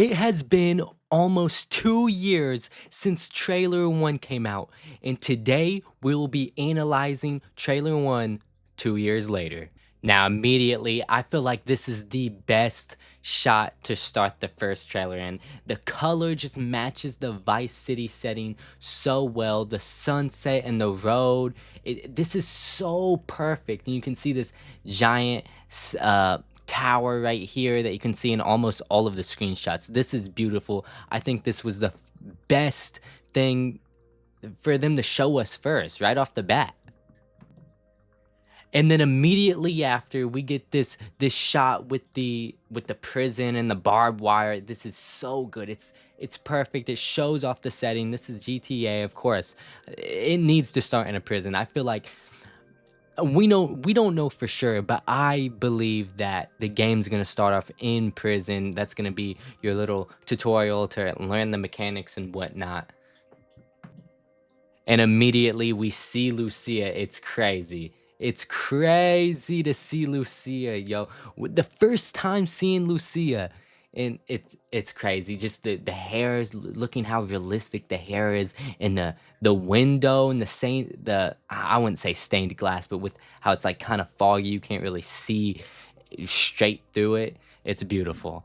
It has been almost 2 years since trailer one came out, and today we will be analyzing trailer one 2 years later. Now, immediately, I feel like this is the best shot to start the first trailer in. The color just matches the Vice City setting so well. The sunset and the road. This is so perfect. And you can see this giant tower right here that you can see in almost all of the screenshots. This is beautiful. I think this was the best thing for them to show us first, right off the bat. And then immediately after we get this shot with the prison and the barbed wire. This is so good. It's perfect. It shows off the setting. This is GTA, of course. It needs to start in a prison. I feel like we don't know for sure, but I believe that the game's gonna start off in prison. That's gonna be your little tutorial to learn the mechanics and whatnot. And immediately we see Lucia. It's crazy. It's crazy to see Lucia, yo. The first time seeing Lucia, and it's crazy. Just the hair is looking how realistic the hair is, and the window and the same I wouldn't say stained glass, but with how it's like kind of foggy, you can't really see straight through it. It's beautiful.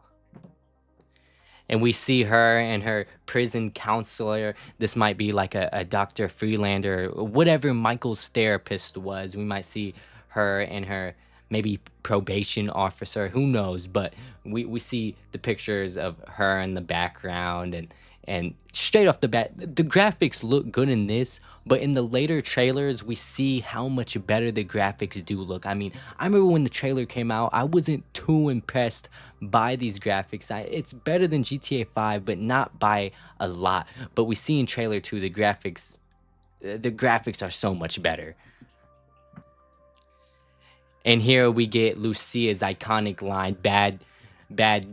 And we see her and her prison counselor. This might be like a Dr. Freelander, or whatever Michael's therapist was. We might see her and her maybe probation officer, who knows? But we see the pictures of her in the background, and straight off the bat, the graphics look good in this, but in the later trailers, we see how much better the graphics do look. I mean, I remember when the trailer came out, I wasn't too impressed by these graphics. It's better than GTA 5, but not by a lot. But we see in trailer 2, the graphics are so much better. And here we get Lucia's iconic line, bad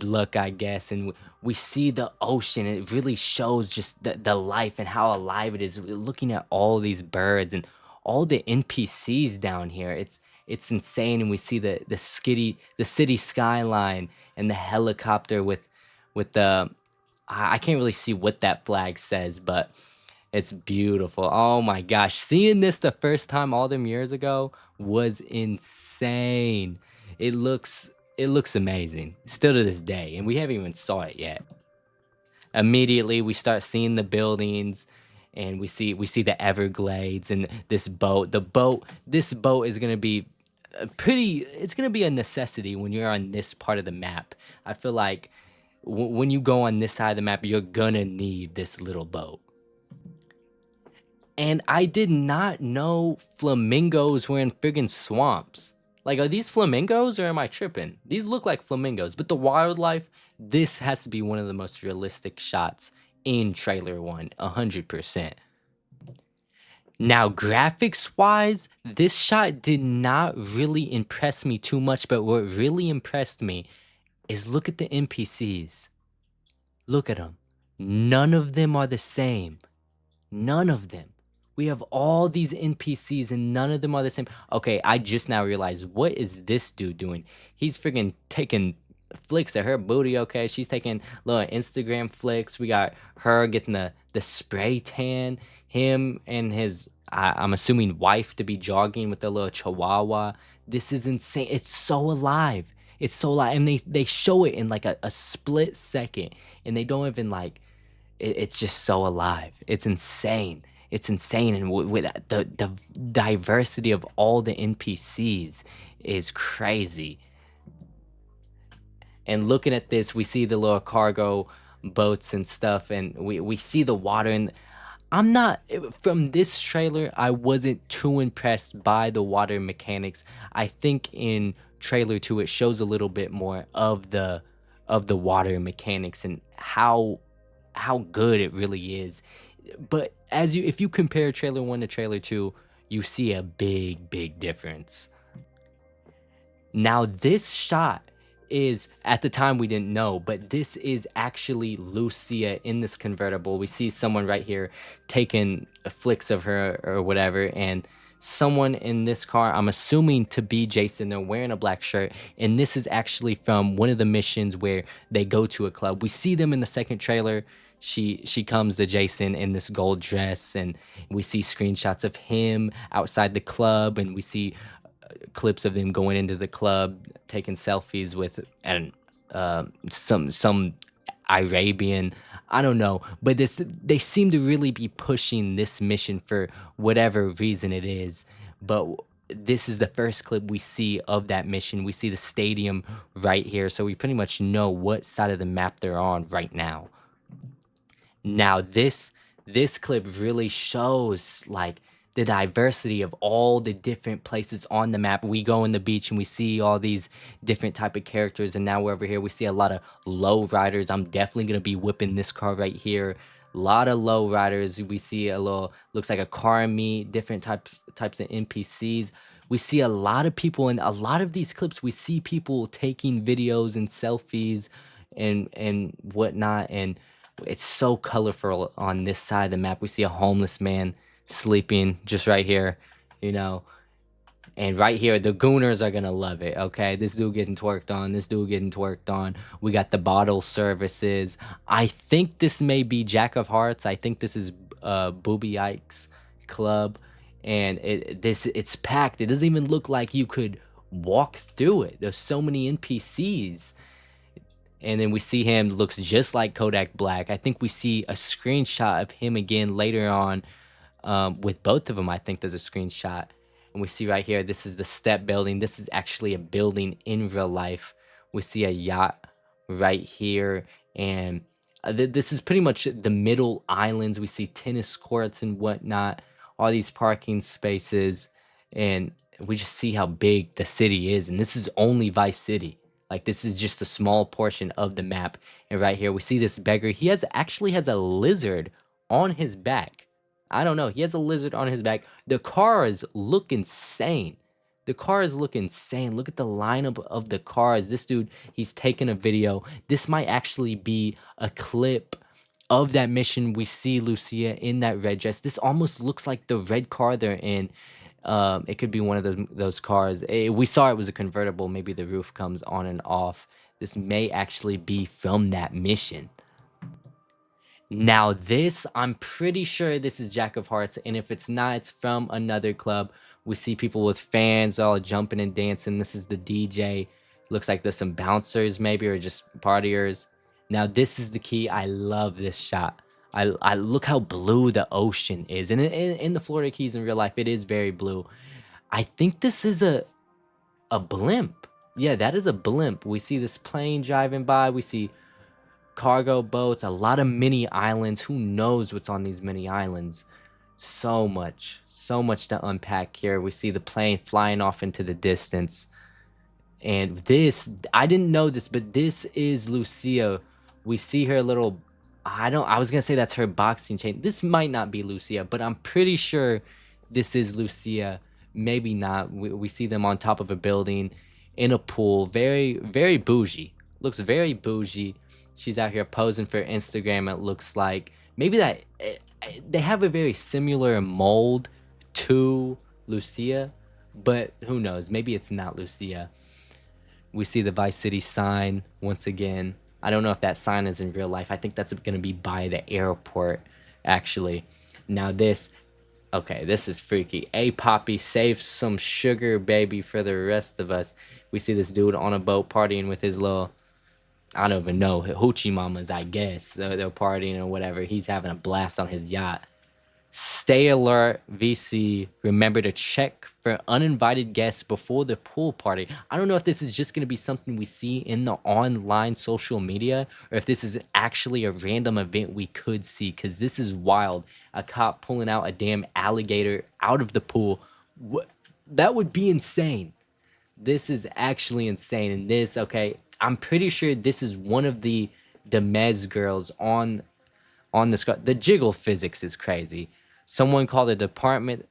luck, I guess. And we see the ocean. It really shows just the life and how alive it is. Looking at all these birds and all the NPCs down here. It's insane. And we see the city skyline and the helicopter with the I can't really see what that flag says, but it's beautiful. Oh my gosh. Seeing this the first time all them years ago was insane. It looks amazing still to this day, and we haven't even saw it yet. Immediately we start seeing the buildings, and we see the Everglades and this boat. This boat is going to be it's going to be a necessity when you're on this part of the map. I feel like when you go on this side of the map, you're going to need this little boat. And I did not know flamingos were in friggin' swamps. Like, are these flamingos or am I tripping? These look like flamingos, but the wildlife, this has to be one of the most realistic shots in trailer one, 100%. Now, graphics wise, this shot did not really impress me too much, but what really impressed me is look at the NPCs. Look at them. None of them are the same. None of them. We have all these NPCs and none of them are the same. Okay, I just now realized, what is this dude doing? He's freaking taking flicks at her booty. Okay, she's taking little Instagram flicks. We got her getting the spray tan. Him and his I'm assuming wife to be jogging with the little chihuahua. This is insane. It's so alive. It's so alive, and they show it in like a split second, and they don't even like it's just so alive. It's insane. It's insane, and with the diversity of all the NPCs is crazy. And looking at this, we see the little cargo boats and stuff, and we see the water. And I'm not from this trailer. I wasn't too impressed by the water mechanics. I think in trailer 2 it shows a little bit more of the water mechanics and how good it really is. But if you compare trailer 1 to trailer 2, you see a big difference. Now this shot is, at the time we didn't know, but this is actually Lucia in this convertible. We see someone right here taking flicks of her or whatever, and someone in this car, I'm assuming to be Jason. They're wearing a black shirt, and this is actually from one of the missions where they go to a club. We see them in the second trailer. She comes to Jason in this gold dress, and we see screenshots of him outside the club, and we see clips of them going into the club, taking selfies with and some Arabian. I don't know, but this they seem to really be pushing this mission for whatever reason it is. But this is the first clip we see of that mission. We see the stadium right here, so we pretty much know what side of the map they're on right now. Now this clip really shows like the diversity of all the different places on the map. We go in the beach and we see all these different type of characters, and now we're over here. We see a lot of low riders. I'm definitely gonna be whipping this car right here. A lot of low riders. We see a little looks like a car meet, different types of NPCs. We see a lot of people in a lot of these clips. We see people taking videos and selfies and whatnot, and it's so colorful on this side of the map. We see a homeless man sleeping just right here, you know. And right here, the Gooners are gonna love it. Okay, this dude getting twerked on. This dude getting twerked on. We got the bottle services. I think this may be Jack of Hearts. I think this is Booby Ike's club, and it's packed. It doesn't even look like you could walk through it. There's so many NPCs. And then we see him looks just like Kodak Black. I think we see a screenshot of him again later on with both of them. I think there's a screenshot. And we see right here, this is the step building. This is actually a building in real life. We see a yacht right here. And this is pretty much the middle islands. We see tennis courts and whatnot, all these parking spaces. And we just see how big the city is. And this is only Vice City. Like this is just a small portion of the map. And right here, we see this beggar. He actually has a lizard on his back. I don't know. He has a lizard on his back. The cars look insane. The cars look insane. Look at the lineup of the cars. This dude, he's taking a video. This might actually be a clip of that mission. We see Lucia in that red dress. This almost looks like the red car they're in. It could be one of those cars. We saw it was a convertible. Maybe the roof comes on and off. This may actually be from that mission. Now this, I'm pretty sure this is Jack of Hearts, and if it's not, it's from another club. We see people with fans all jumping and dancing. This is the DJ. Looks like there's some bouncers maybe, or just partiers. Now this is the key. I love this shot. I look how blue the ocean is, and in the Florida Keys in real life, it is very blue. I think this is a blimp. Yeah, that is a blimp. We see this plane driving by. We see cargo boats, a lot of mini islands. Who knows what's on these mini islands? So much to unpack here. We see the plane flying off into the distance. And this, I didn't know this, but this is Lucia. We see her little, I was gonna say that's her boxing chain. This might not be Lucia, but I'm pretty sure this is Lucia. Maybe not. We see them on top of a building in a pool. Very, very bougie. Looks very bougie. She's out here posing for Instagram. It looks like maybe that they have a very similar mold to Lucia, but who knows? Maybe it's not Lucia. We see the Vice City sign once again. I don't know if that sign is in real life. I think that's going to be by the airport, actually. Now this, okay, this is freaky. A Poppy, save some sugar, baby, for the rest of us. We see this dude on a boat partying with his little, I don't even know, hoochie mamas, I guess. They're partying or whatever. He's having a blast on his yacht. Stay alert, VC. Remember to check for uninvited guests before the pool party. I don't know if this is just going to be something we see in the online social media, or if this is actually a random event we could see, because this is wild. A cop pulling out a damn alligator out of the pool. What? That would be insane. This is actually insane. And this, okay, I'm pretty sure this is one of the Mez girls on this. The jiggle physics is crazy. Someone called the department.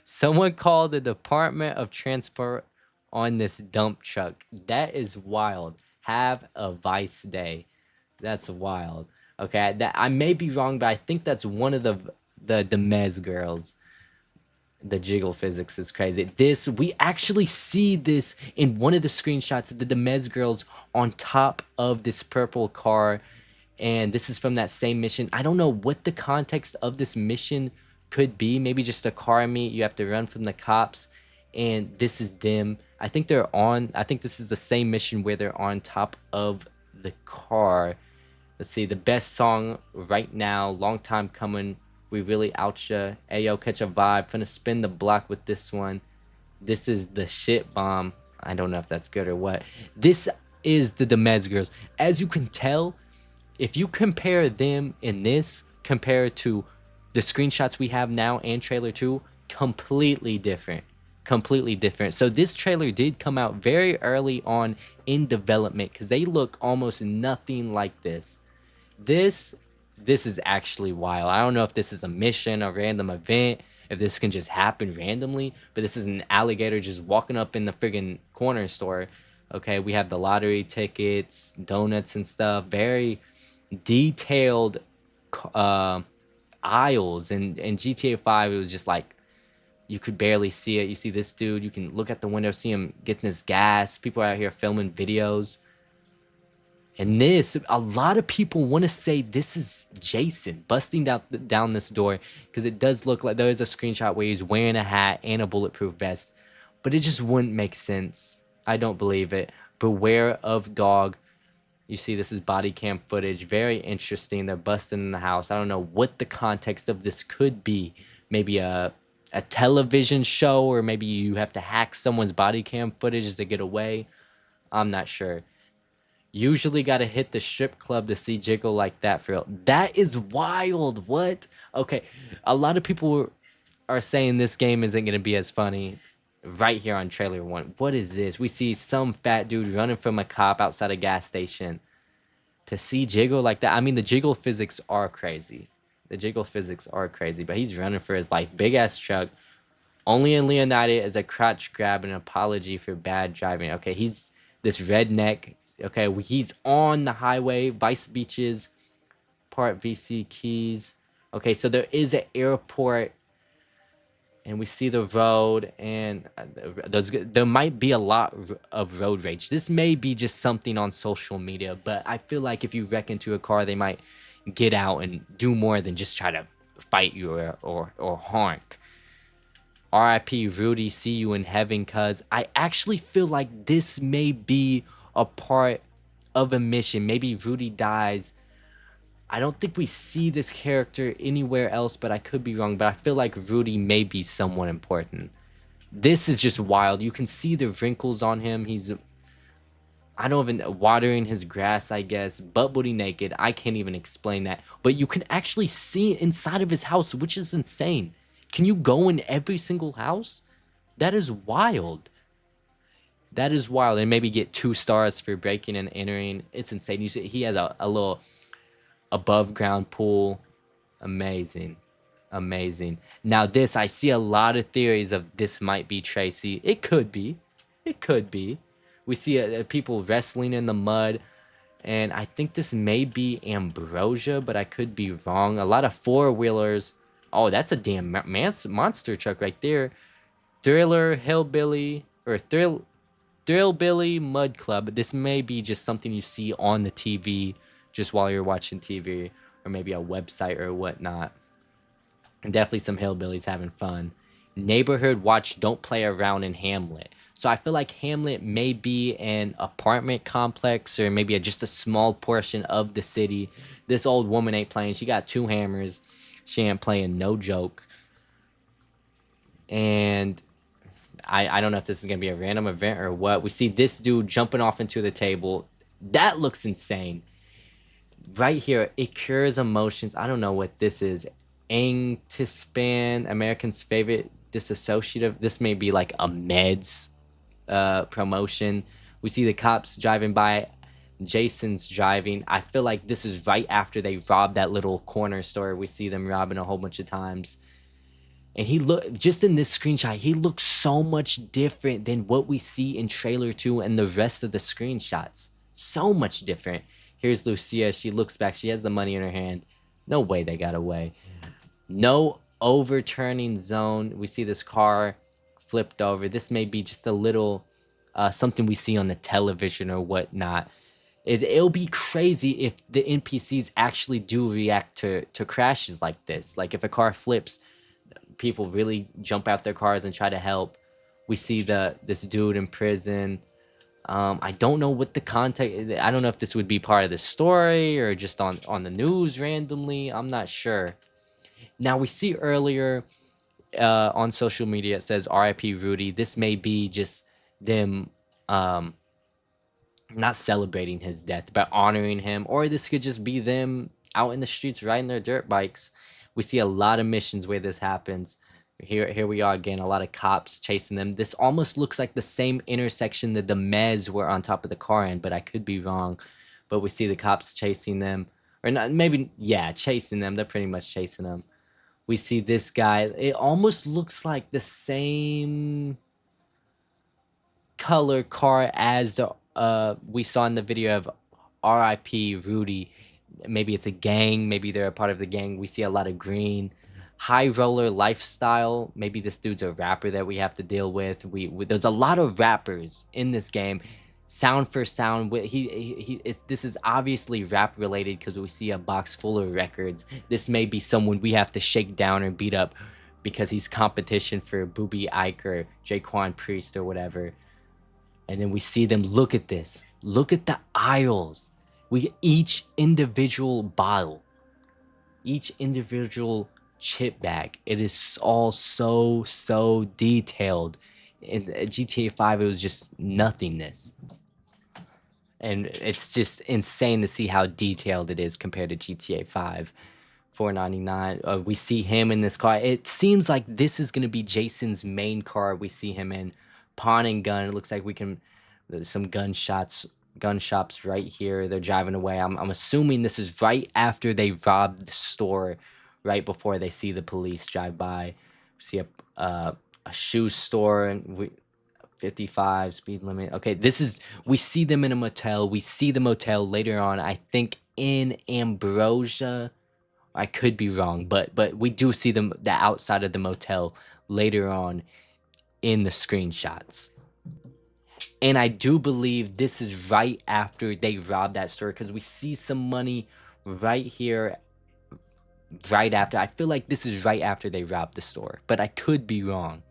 Someone called the Department of Transport on this dump truck. That is wild. Have a Vice day. That's wild. Okay, that I may be wrong, but I think that's one of the Mez girls. The jiggle physics is crazy. This, we actually see this in one of the screenshots of the Demez girls on top of this purple car. And this is from that same mission. I don't know what the context of this mission could be. Maybe just a car meet. You have to run from the cops. And this is them. I think this is the same mission where they're on top of the car. Let's see, the best song right now, long time coming. We really outcha. Ayo, catch a vibe. Finna spin the block with this one. This is the shit bomb. I don't know if that's good or what. This is the Demez girls. As you can tell, if you compare them in this compared to the screenshots we have now and trailer 2, completely different. Completely different. So this trailer did come out very early on in development because they look almost nothing like this. This is actually wild. I don't know if this is a mission, a random event, if this can just happen randomly, but this is an alligator just walking up in the friggin' corner store. Okay, we have the lottery tickets, donuts and stuff. Very detailed aisles. And in GTA 5, it was just like you could barely see it. You see this dude, you can look at the window, see him getting his gas. People are out here filming videos. And this, a lot of people want to say this is Jason busting down this door because it does look like there is a screenshot where he's wearing a hat and a bulletproof vest, but it just wouldn't make sense. I don't believe it. Beware of dog. You see, this is body cam footage. Very interesting. They're busting in the house. I don't know what the context of this could be. Maybe a television show, or maybe you have to hack someone's body cam footage to get away. I'm not sure. Usually got to hit the strip club to see Jiggle like that for real. That is wild. What? Okay. A lot of people are saying this game isn't going to be as funny right here on trailer 1. What is this? We see some fat dude running from a cop outside a gas station. To see Jiggle like that. I mean, the Jiggle physics are crazy. The Jiggle physics are crazy, but he's running for his life. Big ass truck. Only in Leonida is a crotch grab and an apology for bad driving. Okay, he's this redneck. Okay, he's on the highway, Vice Beaches, Part VC Keys. Okay, so there is an airport, and we see the road, and there might be a lot of road rage. This may be just something on social media, but I feel like if you wreck into a car, they might get out and do more than just try to fight you or honk. R.I.P. Rudy, see you in heaven, cuz I actually feel like this may be a part of a mission. Maybe Rudy dies. I don't think we see this character anywhere else, but I could be wrong. But I feel like Rudy may be someone important. This is just wild. You can see the wrinkles on him. He's, I don't even, watering his grass, I guess. Butt booty naked. I can't even explain that. But you can actually see inside of his house, which is insane. Can you go in every single house? That is wild. That is wild. And maybe get 2 stars for breaking and entering. It's insane. You see, he has a little above ground pool. Amazing. Amazing. Now this, I see a lot of theories of this might be Tracy. It could be. It could be. We see people wrestling in the mud. And I think this may be Ambrosia, but I could be wrong. A lot of 4-wheelers. Oh, that's a damn monster truck right there. Thriller, Hillbilly, or Thrillbilly Mud Club. This may be just something you see on the TV just while you're watching TV, or maybe a website or whatnot. And definitely some hillbillies having fun. Neighborhood Watch, don't play around in Hamlet. So I feel like Hamlet may be an apartment complex, or maybe just a small portion of the city. This old woman ain't playing. She got 2 hammers. She ain't playing, no joke. And I don't know if this is going to be a random event or what. We see this dude jumping off into the table. That looks insane. Right here, it cures emotions. I don't know what this is. Antispan, American's favorite disassociative. This may be like a meds promotion. We see the cops driving by. Jason's driving. I feel like this is right after they robbed that little corner store. We see them robbing a whole bunch of times. And he look, just in this screenshot, he looks so much different than what we see in trailer 2 and the rest of the screenshots. So much different. Here's Lucia. She looks back. She has the money in her hand. No way they got away. No overturning zone. We see this car flipped over. This may be just a little something we see on the television or whatnot. It'll be crazy if the NPCs actually do react to crashes like this. Like if a car flips, people really jump out their cars and try to help. We see this dude in prison. I don't know what the context. I don't know if this would be part of the story or just on the news randomly. I'm not sure. Now we see earlier on social media it says R.I.P. Rudy. This may be just them not celebrating his death, but honoring him, or this could just be them out in the streets riding their dirt bikes. We see a lot of missions where this happens. Here we are again, a lot of cops chasing them. This almost looks like the same intersection that the Mez were on top of the car in, but I could be wrong. But we see the cops chasing them, or not, maybe, yeah, chasing them. They're pretty much chasing them. We see this guy. It almost looks like the same color car as the we saw in the video of R.I.P. Rudy. Maybe it's a gang. Maybe they're a part of the gang. We see a lot of green. High roller lifestyle. Maybe this dude's a rapper that we have to deal with. There's a lot of rappers in this game. Sound for sound, this is obviously rap related because we see a box full of records. This may be someone we have to shake down or beat up because he's competition for Booby Ike or Jaquan Priest or whatever. And then we see them. Look at this. Look at the aisles. Each individual bottle, each individual chip bag. It is all so detailed. In GTA 5, it was just nothingness. And it's just insane to see how detailed it is compared to GTA 5. $4.99. We see him in this car. It seems like this is going to be Jason's main car we see him in. Pawn and gun. It looks like there's some gun shops right here. They're driving away. I'm assuming this is right after they robbed the store, right before they see the police drive by. We see a shoe store and 55 speed limit. Okay, we see them in a motel. We see the motel later on, I think in Ambrosia. I could be wrong, but we do see them the outside of the motel later on in the screenshots. And I do believe this is right after they robbed that store because we see some money right here right after. I feel like this is right after they robbed the store, but I could be wrong.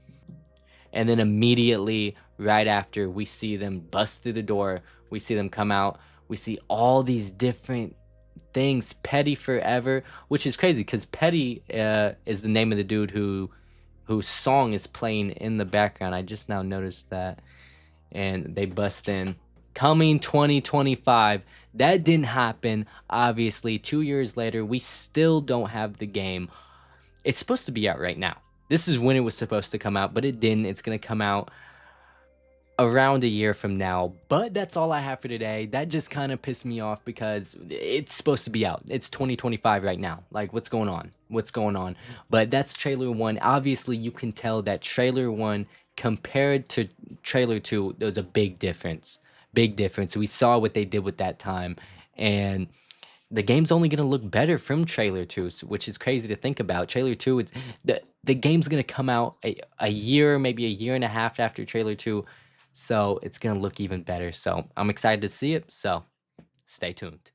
And then immediately right after, we see them bust through the door. We see them come out. We see all these different things. Petty Forever, which is crazy because Petty is the name of the dude whose song is playing in the background. I just now noticed that. And they bust in. Coming 2025. That didn't happen, obviously. 2 years later, we still don't have the game. It's supposed to be out right now. This is when it was supposed to come out, but it didn't. It's going to come out around a year from now. But that's all I have for today. That just kind of pissed me off because it's supposed to be out. It's 2025 right now. Like, what's going on? What's going on? But that's trailer 1. Obviously, you can tell that trailer 1 compared to trailer 2, there was a big difference. Big difference. We saw what they did with that time. And the game's only going to look better from trailer 2, which is crazy to think about. Trailer 2, it's the game's going to come out a year, maybe a year and a half after trailer 2. So it's going to look even better. So I'm excited to see it. So stay tuned.